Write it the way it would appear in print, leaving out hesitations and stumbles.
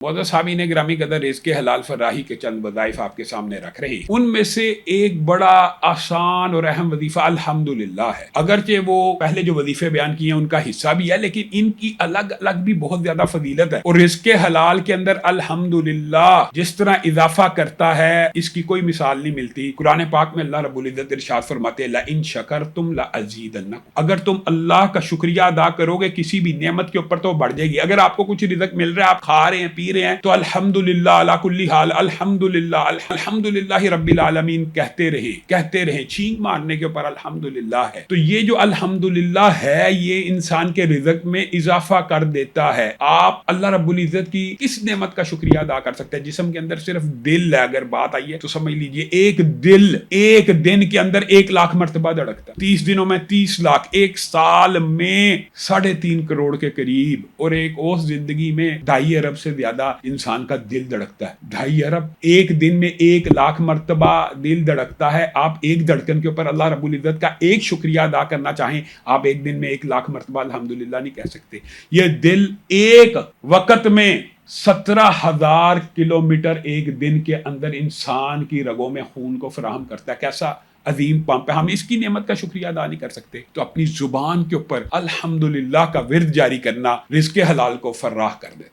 معزز سامعین گرامی قدر، رزق حلال فراہی کے چند وظائف آپ کے سامنے رکھ رہے ہیں۔ ان میں سے ایک بڑا آسان اور اہم وظیفہ الحمدللہ ہے۔ اگرچہ وہ پہلے جو وظیفے بیان کیے ہیں ان کا حصہ بھی ہے، لیکن ان کی الگ الگ بھی بہت زیادہ فضیلت ہے، اور رزق حلال کے اندر الحمدللہ جس طرح اضافہ کرتا ہے اس کی کوئی مثال نہیں ملتی۔ قرآن پاک میں اللہ رب العزت ارشاد فرماتے ہیں لَإِن شَكَرْتُمْ لَأَزِيدَنَّكُمْ، اگر تم اللہ کا شکریہ ادا کرو گے کسی بھی نعمت کے اوپر تو بڑھ جائے گی۔ اگر آپ کو کچھ رزق مل رہا ہے، آپ کھا رہے ہیں، پی رہے ہیں، تو الحمدللہ علی کل حال، الحمدللہ الحمدللہ رب العالمین کہتے رہیں، چھینک مارنے کے اوپر الحمدللہ ہے۔ تو یہ جو الحمدللہ ہے یہ انسان کے رزق میں اضافہ کر دیتا ہے۔ آپ اللہ رب العزت کی کس نعمت کا شکریہ ادا کر سکتے ہیں؟ جسم کے اندر صرف دل ہے، اگر بات آئی ہے تو سمجھ لیجئے ایک دل ایک دن کے اندر 1,00,000 مرتبہ دھڑکتا ہے، 30 دنوں میں 30 لاکھ، ایک سال میں 3.5 کروڑ کے قریب، اور ایک اوس زندگی میں 2.5 ارب سے زیادہ انسان کا دل دھڑکتا ہے۔ 2.5 ارب ایک دن میں 1,00,000 مرتبہ دل دھڑکتا ہے۔ آپ ایک دھڑکن کے اوپر اللہ رب العزت کا ایک شکریہ ادا کرنا چاہیں، آپ ایک دن میں 1,00,000 مرتبہ الحمدللہ نہیں کہہ سکتے۔ یہ دل ایک وقت میں 17,000 کلومیٹر ایک دن کے اندر انسان کی رگوں میں خون کو فراہم کرتا ہے۔ کیسا عظیم پمپ ہے، ہم اس کی نعمت کا شکریہ ادا نہیں کر سکتے۔ تو اپنی زبان کے اوپر الحمدللہ کا ورد جاری کرنا رزق حلال کو فراہ کر دیتا ہے۔